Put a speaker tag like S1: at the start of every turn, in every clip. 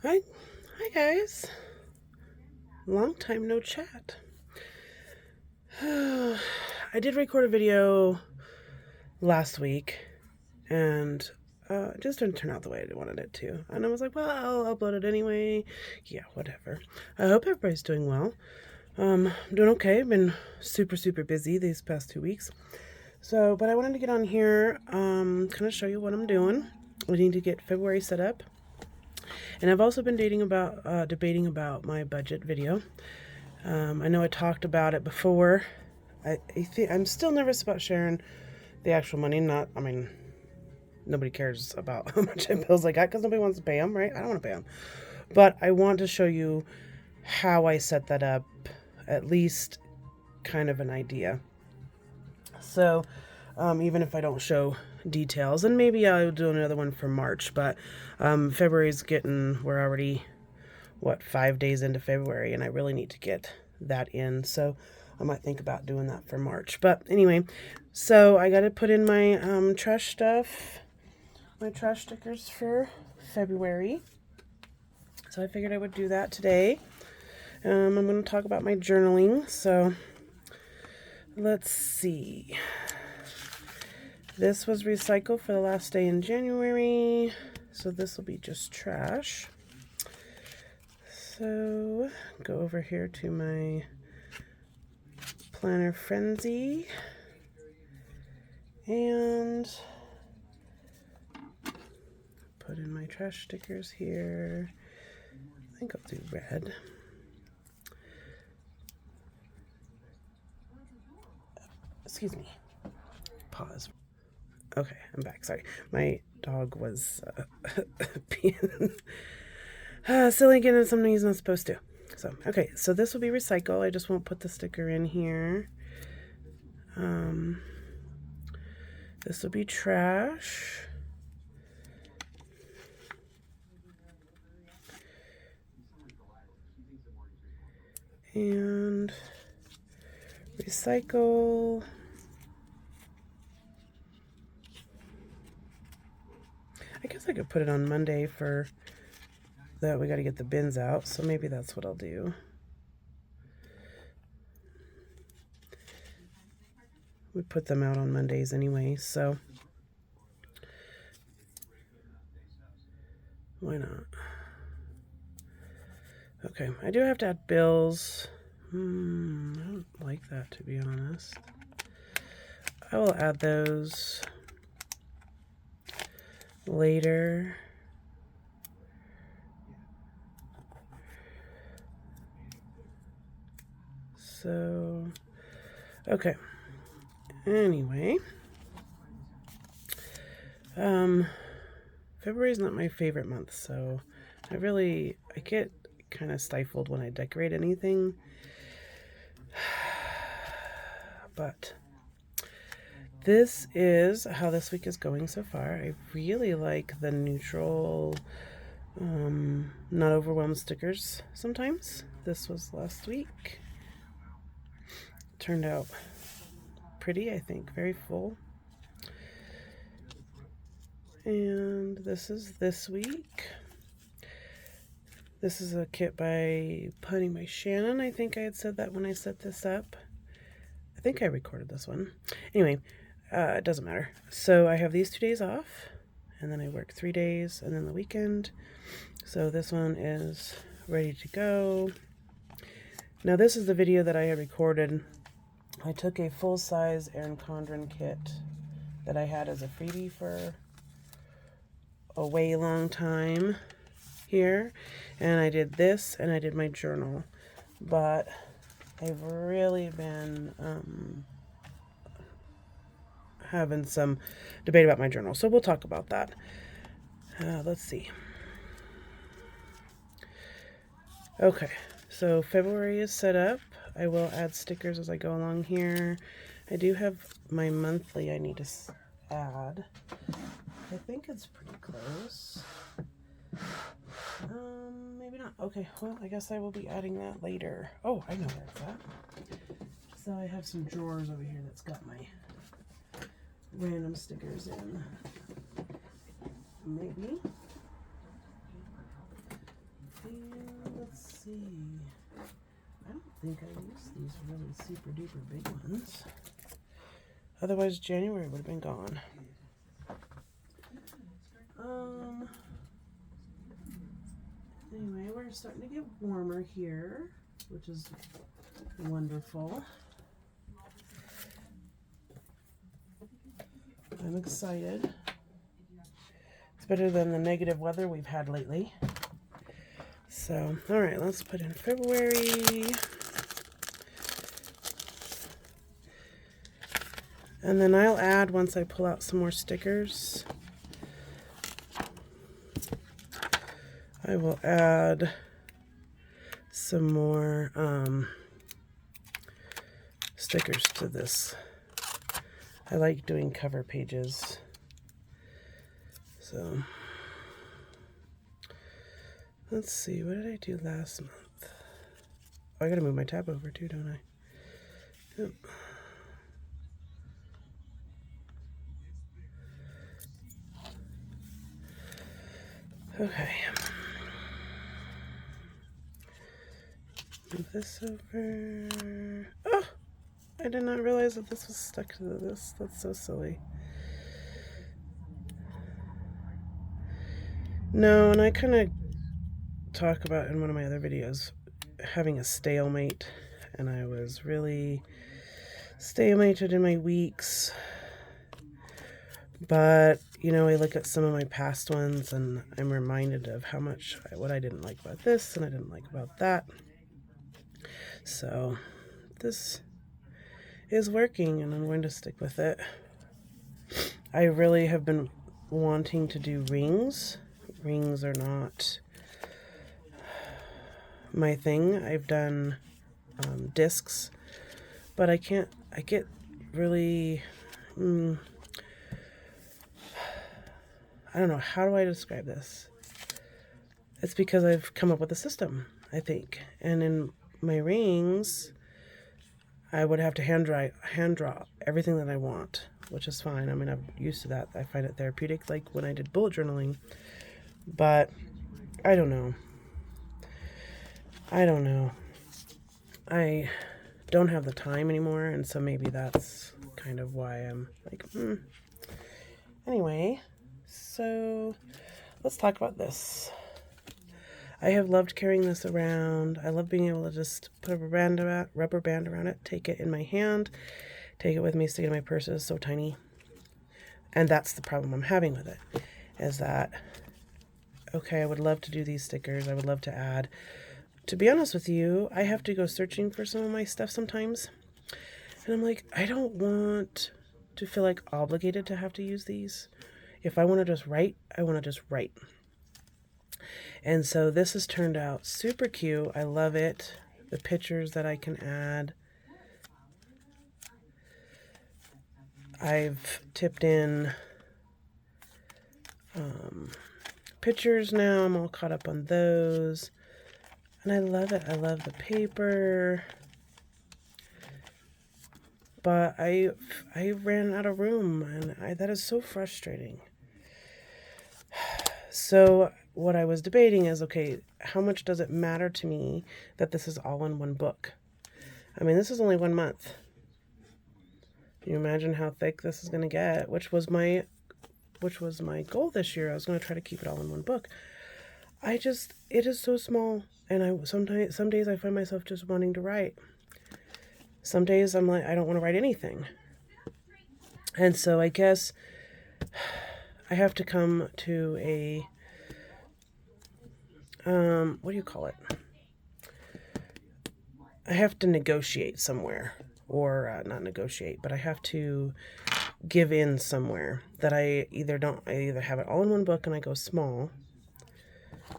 S1: Hi, hi guys. Long time no chat. I did record a video last week, and it just didn't turn out the way I wanted it to. And I was like, well, I'll upload it anyway. Yeah, whatever. I hope everybody's doing well. I'm doing okay. I've been super busy these past 2 weeks. So, but I wanted to get on here, kind of show you what I'm doing. We need to get February set up. And I've also been debating about my budget video. I know I talked about it before. I think I'm still nervous about sharing the actual money. Nobody cares about how much bills I got because nobody wants to pay them, right? I don't want to pay them. But I want to show you how I set that up, at least kind of an idea. So, even if I don't show details, and maybe I'll do another one for March, but February's we're already, 5 days into February, and I really need to get that in. So I might think about doing that for March. But anyway, so I got to put in my trash stuff, my trash stickers for February. So I figured I would do that today. I'm going to talk about my journaling. So let's see. This was recycled for the last day in January. So this will be just trash. So go over here to my Planner Frenzy and put in my trash stickers here. I think I'll do red. Excuse me. Pause. Okay, I'm back. Sorry. My dog was being silly again, something he's not supposed to. So, okay, so this will be recycle. I just won't put the sticker in here. This will be trash. And recycle. I guess I could put it on Monday for that. We got to get the bins out, so maybe that's what I'll do. We put them out on Mondays anyway, so why not? Okay, I do have to add bills. I don't like that, to be honest. I will add those later. So, okay. Anyway, February is not my favorite month, so I get kind of stifled when I decorate anything. But this is how this week is going so far. I really like the neutral, not overwhelmed stickers sometimes. This was last week. Turned out pretty, I think, very full. And this is this week. This is a kit by Punning by Shannon. I think I had said that when I set this up. I think I recorded this one. Anyway, it doesn't matter. So I have these 2 days off, and then I work 3 days, and then the weekend. So this one is ready to go. Now this is the video that I had recorded. I took a full-size Erin Condren kit that I had as a freebie for a way long time here, and I did this, and I did my journal. But I've really been having some debate about my journal, so we'll talk about that. Let's see. Okay, so February is set up. I will add stickers as I go along here. I do have my monthly I need to add. I think it's pretty close. Maybe not. Okay, well, I guess I will be adding that later. Oh, I know where it's at. So I have some drawers over here that's got my random stickers in. Maybe. think I used these really super duper big ones. Otherwise, January would have been gone. Anyway, we're starting to get warmer here, which is wonderful. I'm excited. It's better than the negative weather we've had lately. So, all right, let's put in February. And then I'll add once I pull out some more stickers. I will add some more stickers to this. I like doing cover pages. So, let's see, what did I do last month? Oh, I gotta move my tab over too, don't I? Yep. Okay. Move this over. Oh! I did not realize that this was stuck to this. That's so silly. No, and I kind of talk about in one of my other videos having a stalemate, and I was really stalemated in my weeks. But, you know, I look at some of my past ones and I'm reminded of how much, what I didn't like about this and I didn't like about that. So this is working and I'm going to stick with it. I really have been wanting to do rings. Rings are not my thing. I've done discs, but I get really, I don't know, how do I describe this? It's because I've come up with a system, I think. And in my rings, I would have to hand draw everything that I want, which is fine. I mean, I'm used to that. I find it therapeutic, like when I did bullet journaling. But I don't know. I don't have the time anymore, and so maybe that's kind of why I'm like, Anyway, so let's talk about this. I have loved carrying this around. I love being able to just put a rubber band around it, take it in my hand, take it with me, stick it in my purse. It's so tiny. And that's the problem I'm having with it, is that, okay, I would love to do these stickers. I would love to add. To be honest with you, I have to go searching for some of my stuff sometimes. And I'm like, I don't want to feel like obligated to have to use these. If I want to just write, I want to just write. And so this has turned out super cute. I love it. The pictures that I can add. I've tipped in pictures now. I'm all caught up on those. And I love it. I love the paper. But I ran out of room, and that is so frustrating. So what I was debating is, okay, how much does it matter to me that this is all in one book? I mean, this is only 1 month. Can you imagine how thick this is going to get? Which was my goal this year. I was going to try to keep it all in one book. It is so small, and some days I find myself just wanting to write. Some days I'm like, I don't want to write anything. And so I guess I have to come to a, what do you call it? I have to negotiate somewhere, or not negotiate, but I have to give in somewhere that I either have it all in one book and I go small,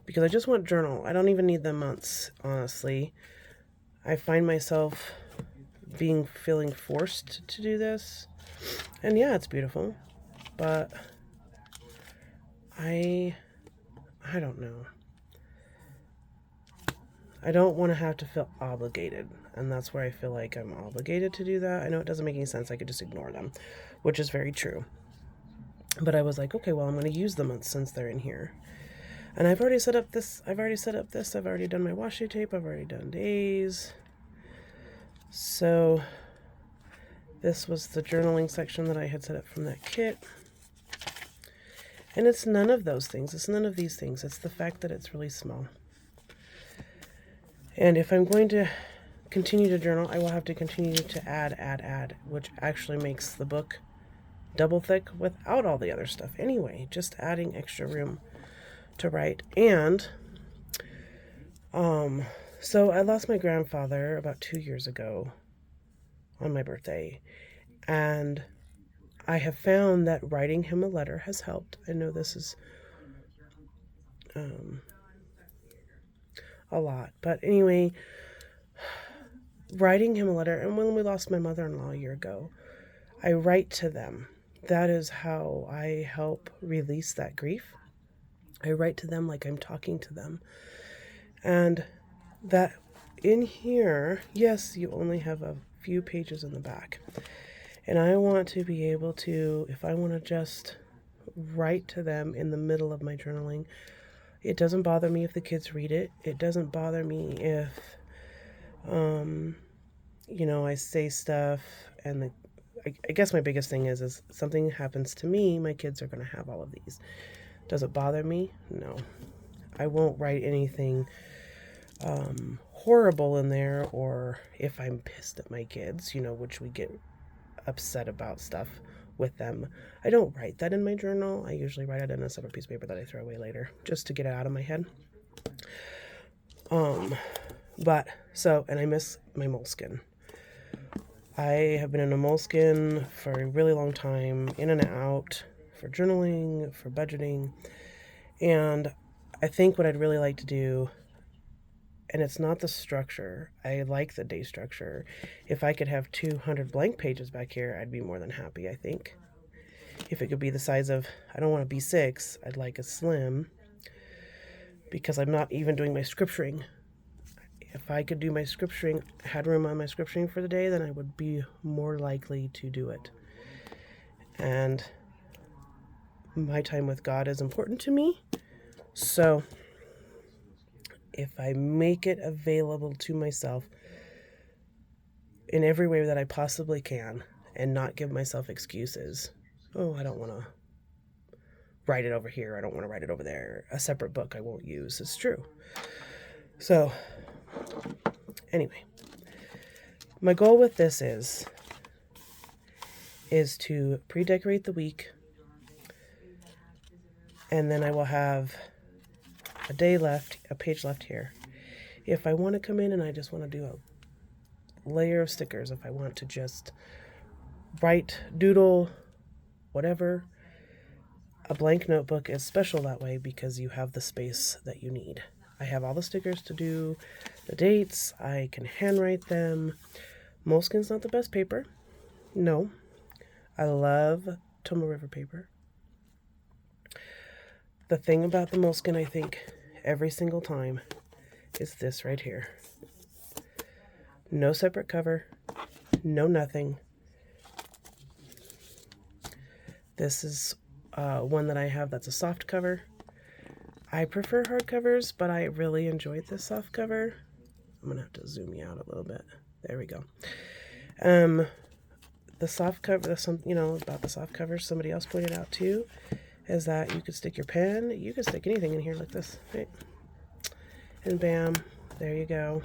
S1: because I just want journal. I don't even need the months, honestly. I find myself feeling forced to do this. And yeah, it's beautiful, but I don't know. I don't want to have to feel obligated, and that's where I feel like I'm obligated to do that. I know it doesn't make any sense. I could just ignore them, which is very true. But I was like, okay, well, I'm going to use the months since they're in here. And I've already set up this. I've already done my washi tape. I've already done days. So this was the journaling section that I had set up from that kit. And it's none of those things. It's none of these things. It's the fact that it's really small. And if I'm going to continue to journal, I will have to continue to add, which actually makes the book double thick without all the other stuff anyway, just adding extra room to write. And so I lost my grandfather about 2 years ago on my birthday, and I have found that writing him a letter has helped. I know this is a lot, but anyway, writing him a letter. And when we lost my mother-in-law a year ago, I write to them. That is how I help release that grief. I write to them like I'm talking to them. And that in here, yes, you only have a few pages in the back. And I want to be able to, if I want to just write to them in the middle of my journaling, it doesn't bother me if the kids read it. It doesn't bother me if, I say stuff and I guess my biggest thing is something happens to me, my kids are going to have all of these. Does it bother me? No. I won't write anything horrible in there, or if I'm pissed at my kids, which we get upset about stuff with them. I don't write that in my journal. I usually write it in a separate piece of paper that I throw away later, just to get it out of my head. And I miss my moleskine. I have been in a moleskine for a really long time, in and out, for journaling, for budgeting. And I think what I'd really like to do, and it's not the structure, I like the day structure. If I could have 200 blank pages back here, I'd be more than happy, I think. If it could be the size of, I don't want a B6, I'd like a slim, because I'm not even doing my scripturing. If I could do my scripturing, had room on my scripturing for the day, then I would be more likely to do it. And my time with God is important to me. So if I make it available to myself in every way that I possibly can and not give myself excuses, I don't want to write it over here, I don't want to write it over there, a separate book I won't use, it's true. So anyway, my goal with this is to pre-decorate the week, and then I will have a page left here. If I want to come in and I just want to do a layer of stickers, if I want to just write, doodle, whatever, a blank notebook is special that way because you have the space that you need. I have all the stickers to do the dates. I can handwrite them. Moleskin's not the best paper. No. I love Tomoe River paper. The thing about the moleskine, I think, every single time is this right here. No separate cover. No nothing. This is one that I have that's a soft cover. I prefer hard covers, but I really enjoyed this soft cover. I'm going to have to zoom you out a little bit. There we go. The soft cover, about the soft cover, somebody else pointed out too, is that you could stick your pen, you could stick anything in here like this, right? And bam, there you go.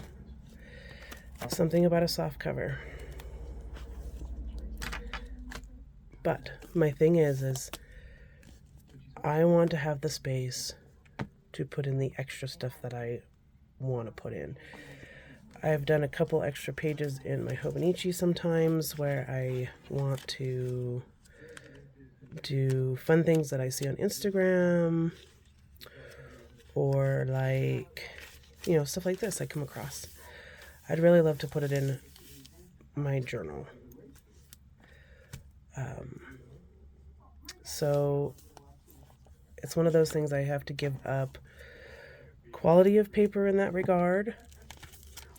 S1: Something about a soft cover. But my thing is I want to have the space to put in the extra stuff that I want to put in. I've done a couple extra pages in my Hobonichi sometimes where I want to do fun things that I see on Instagram, or stuff like this I come across. I'd really love to put it in my journal. So it's one of those things I have to give up quality of paper in that regard.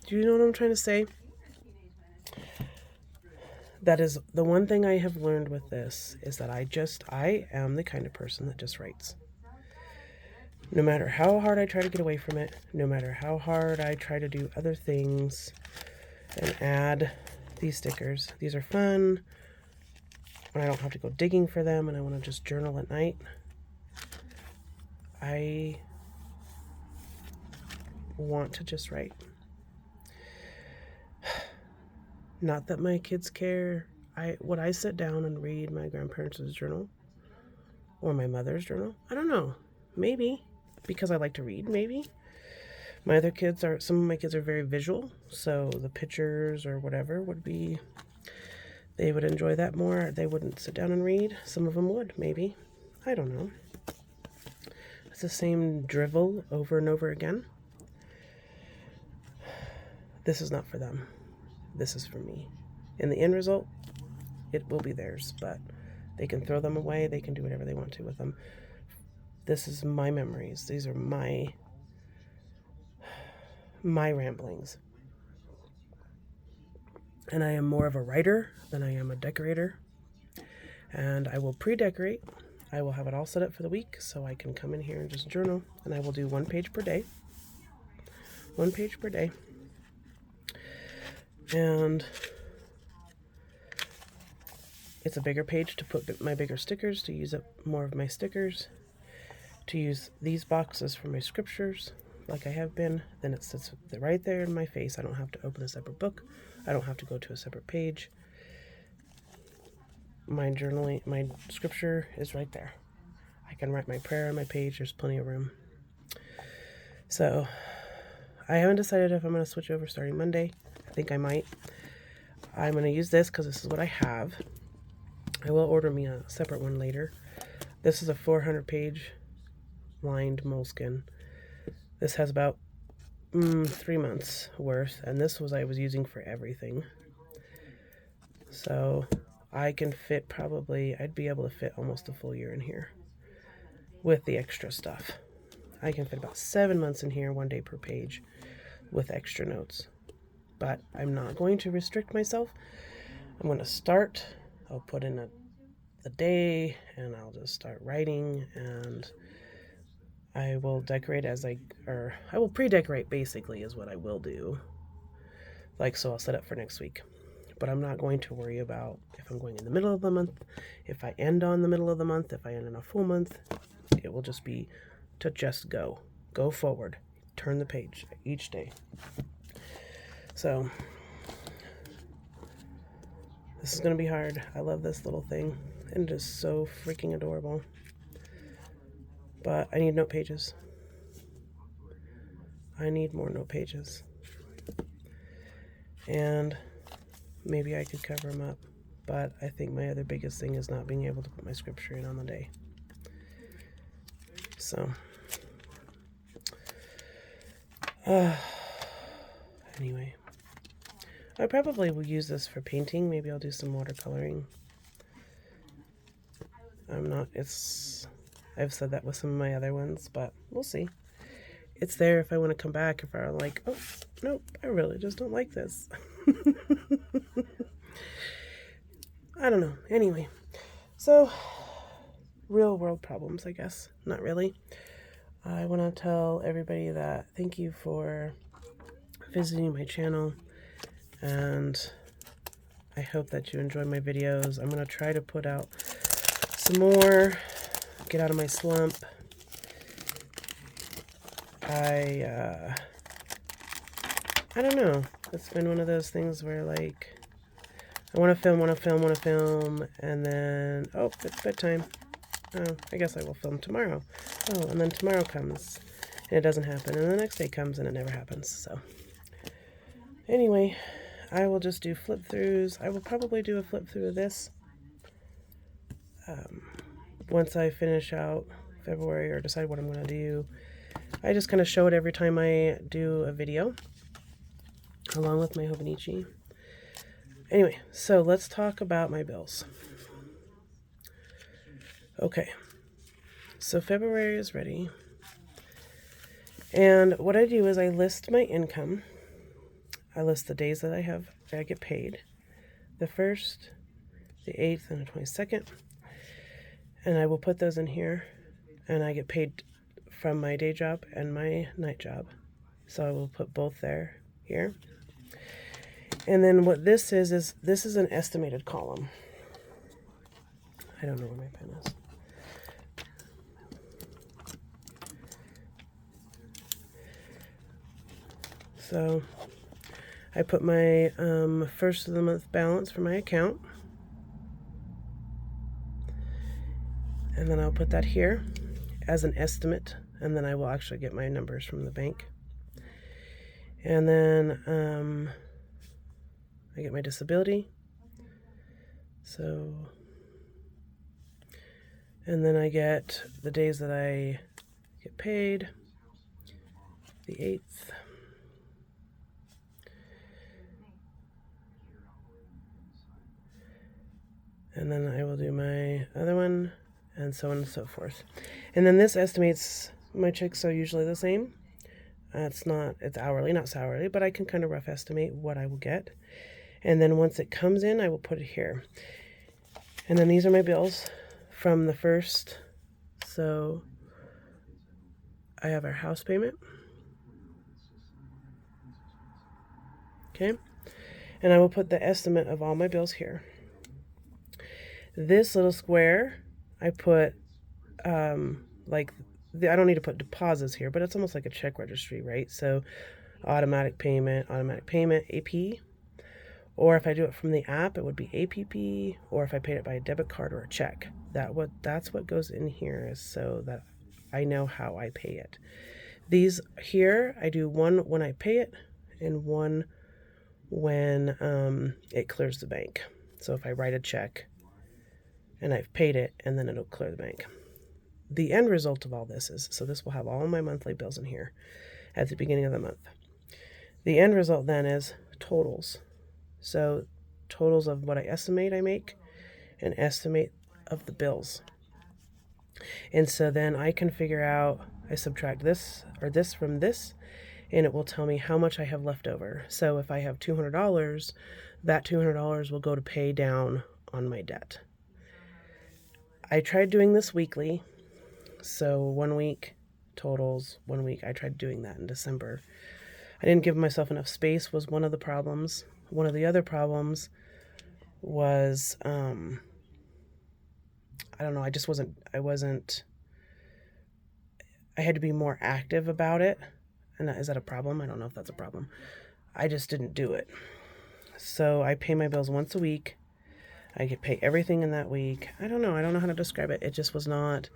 S1: Do you know what I'm trying to say? That is the one thing I have learned with this, is that I am the kind of person that just writes. No matter how hard I try to get away from it, no matter how hard I try to do other things, and add these stickers. These are fun when I don't have to go digging for them and I want to just journal at night. I want to just write. Not that my kids care. Would I sit down and read my grandparents' journal or my mother's journal? I don't know. Maybe, because I like to read, maybe. Some of my kids are very visual, so the pictures or whatever they would enjoy that more. They wouldn't sit down and read. Some of them would, maybe. I don't know. It's the same drivel over and over again. This is not for them. This is for me. In the end result, it will be theirs, but they can throw them away. They can do whatever they want to with them. This is my memories. These are my ramblings. And I am more of a writer than I am a decorator. And I will pre-decorate. I will have it all set up for the week so I can come in here and just journal. And I will do 1 page per day. 1 page per day. And it's a bigger page to put my bigger stickers, to use up more of my stickers, to use these boxes for my scriptures like I have been. Then it sits right there in my face. I don't have to open a separate book. I don't have to go to a separate page. My journaling, my scripture is right there. I can write my prayer on my page. There's plenty of room. So I haven't decided if I'm going to switch over starting Monday. I think I might. I'm going to use this because this is what I have. I will order me a separate one later. This is a 400-page lined moleskine. This has about 3 months worth, and this I was using for everything. So I can fit I'd be able to fit almost a full year in here with the extra stuff. I can fit about 7 months in here, 1 day per page with extra notes. But I'm not going to restrict myself. I'm going to start. I'll put in a day and I'll just start writing, and I will decorate I will pre-decorate basically is what I will do. So I'll set up for next week. But I'm not going to worry about if I'm going in the middle of the month, if I end on the middle of the month, if I end in a full month. It will just be to just go forward, turn the page each day. So this is going to be hard. I love this little thing, and it is so freaking adorable. But I need note pages. I need more note pages. And maybe I could cover them up. But I think my other biggest thing is not being able to put my scripture in on the day. So, anyway, I probably will use this for painting. Maybe I'll do some watercoloring. I've said that with some of my other ones, but we'll see. It's there if I want to come back, if I'm like, oh, nope, I really just don't like this. I don't know. Anyway, so real world problems, I guess. Not really. I want to tell everybody that thank you for visiting my channel, and I hope that you enjoy my videos. I'm going to try to put out some more, get out of my slump. I don't know. It's been one of those things where, like, I want to film, and then, oh, it's bedtime. Oh, I guess I will film tomorrow. Oh, and then tomorrow comes, and it doesn't happen, and the next day comes, and it never happens. So, anyway, I will just do flip-throughs. I will probably do a flip-through of this once I finish out February or decide what I'm going to do. I just kind of show it every time I do a video, along with my Hobonichi. Anyway, so let's talk about my bills. Okay, so February is ready. And what I do is I list my income. I list the days that I get paid. The 1st, the 8th, and the 22nd. And I will put those in here. And I get paid from my day job and my night job. So I will put both here. And then what this is this is an estimated column. I don't know where my pen is. So I put my first of the month balance for my account. And then I'll put that here as an estimate. And then I will actually get my numbers from the bank. And then I get my disability. So, and then I get the days that I get paid, the 8th. And then I will do my other one, and so on and so forth. And then this estimates, my checks are usually the same. It's hourly, not hourly, but I can kind of rough estimate what I will get. And then once it comes in, I will put it here. And then these are my bills from the first. So I have our house payment. Okay. And I will put the estimate of all my bills here. This little square, I put I don't need to put deposits here, but it's almost like a check registry, right? So automatic payment, AP. Or if I do it from the app, it would be APP. Or if I paid it by a debit card or a check, that's what goes in here, is so that I know how I pay it. These here, I do one when I pay it and one when it clears the bank. So if I write a check and I've paid it, and then it'll clear the bank. The end result of all this is, so this will have all my monthly bills in here at the beginning of the month. The end result then is totals. So totals of what I estimate I make and estimate of the bills. And so then I can figure out, I subtract this or this from this, and it will tell me how much I have left over. So if I have $200, that $200 will go to pay down on my debt. I tried doing this weekly. So 1 week totals, 1 week. I tried doing that in December. I didn't give myself enough space was one of the problems. One of the other problems was, I don't know, I had to be more active about it. And is that a problem? I don't know if that's a problem. I just didn't do it. So I pay my bills once a week. I get pay everything in that week. I don't know how to describe it. It just was not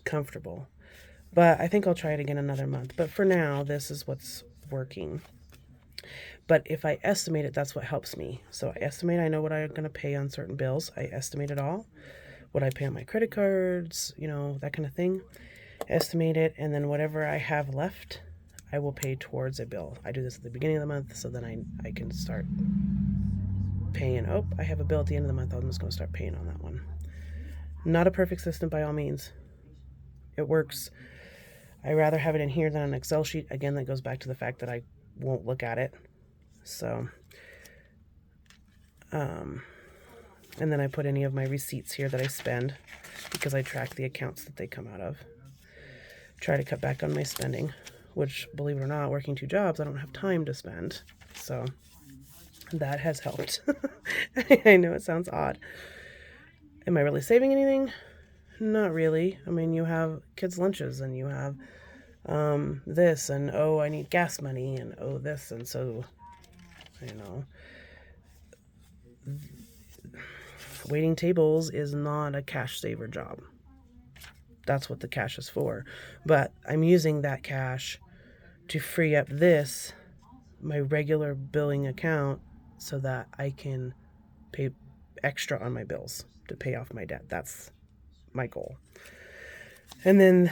S1: comfortable. But I think I'll try it again another month. But for now, this is what's working. But if I estimate it, that's what helps me. So I estimate, I know what I'm going to pay on certain bills. I estimate it all. What I pay on my credit cards, that kind of thing. Estimate it, and then whatever I have left, I will pay towards a bill. I do this at the beginning of the month, so then I can start paying. Oh, I have a bill at the end of the month. I'm just going to start paying on that one. Not a perfect system by all means. It works. I rather have it in here than an Excel sheet. Again, that goes back to the fact that I won't look at it. So, and then I put any of my receipts here that I spend because I track the accounts that they come out of. Try to cut back on my spending, which, believe it or not, working 2 jobs, I don't have time to spend. So that has helped. I know it sounds odd. Am I really saving anything? Not really. I mean, you have kids' lunches and you have this and, oh, I need gas money and, oh, this. And so, waiting tables is not a cash saver job. That's what the cash is for. But I'm using that cash to free up my regular billing account, so that I can pay extra on my bills to pay off my debt. That's my goal. And then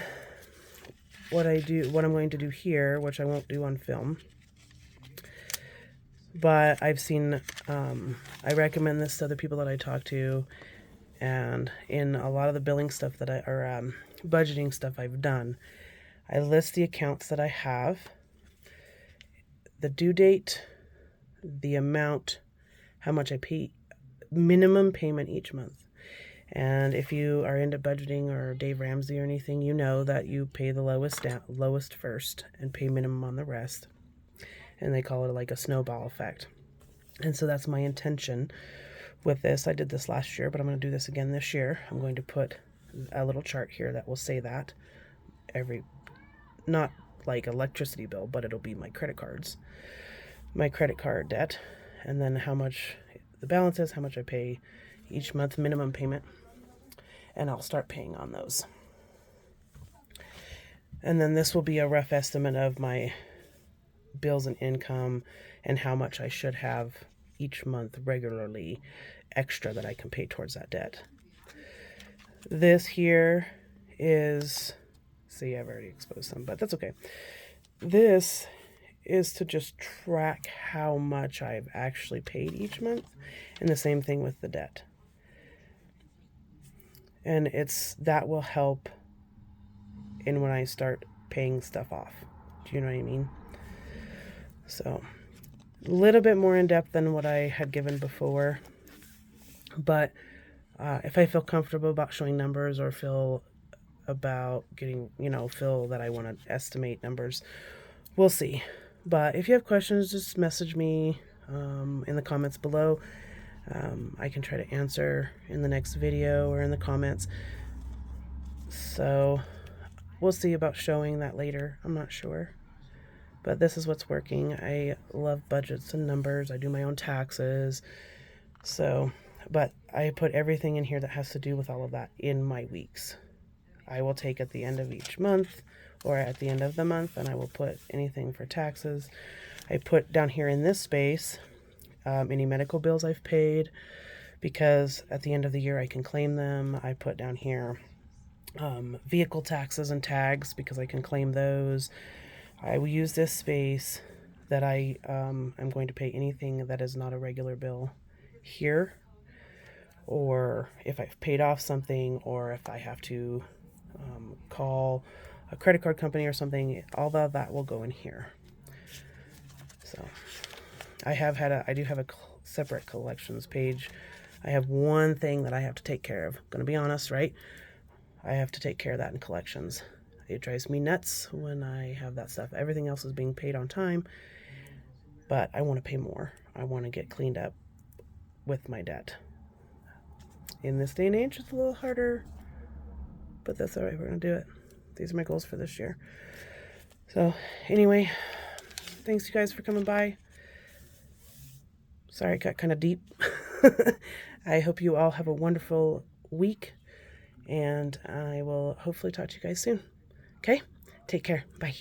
S1: what I'm going to do here, which I won't do on film, but I've seen, I recommend this to other people that I talk to, and in a lot of the billing stuff budgeting stuff I've done, I list the accounts that I have, the due date, the amount, how much I pay, minimum payment each month. And if you are into budgeting or Dave Ramsey or anything, you know that you pay the lowest first and pay minimum on the rest. and they call it like a snowball effect. And so that's my intention with this. I did this last year, but I'm going to do this again this year. I'm going to put a little chart here that will say that every, not like electricity bill, but it'll be my credit cards, my credit card debt, and then how much the balance is, how much I pay each month, minimum payment, and I'll start paying on those. And then this will be a rough estimate of my bills and income and how much I should have each month regularly extra that I can pay towards that debt. This here is, see, I've already exposed some, but that's okay. This is to just track how much I've actually paid each month, and the same thing with the debt. And that will help in when I start paying stuff off. Do you know what I mean? So a little bit more in depth than what I had given before, but if I feel comfortable about showing numbers or feel about getting, feel that I want to estimate numbers, we'll see. But if you have questions, just message me in the comments below. I can try to answer in the next video or in the comments. So we'll see about showing that later. I'm not sure. But this is what's working. I love budgets and numbers. I do my own taxes. So, but I put everything in here that has to do with all of that in my weeks. I will take at the end of each month or at the end of the month, and I will put anything for taxes. I put down here in this space any medical bills I've paid, because at the end of the year I can claim them. I put down here vehicle taxes and tags because I can claim those. I will use this space that I'm going to pay anything that is not a regular bill here, or if I've paid off something, or if I have to call a credit card company or something, all of that will go in here. So I do have a separate collections page. I have one thing that I have to take care of. I'm gonna be honest, right? I have to take care of that in collections. It drives me nuts when I have that stuff. Everything else is being paid on time, but I want to pay more. I want to get cleaned up with my debt. In this day and age, it's a little harder, but that's all right. We're going to do it. These are my goals for this year. So anyway, thanks you guys for coming by. Sorry, it got kind of deep. I hope you all have a wonderful week, and I will hopefully talk to you guys soon. Okay? Take care. Bye.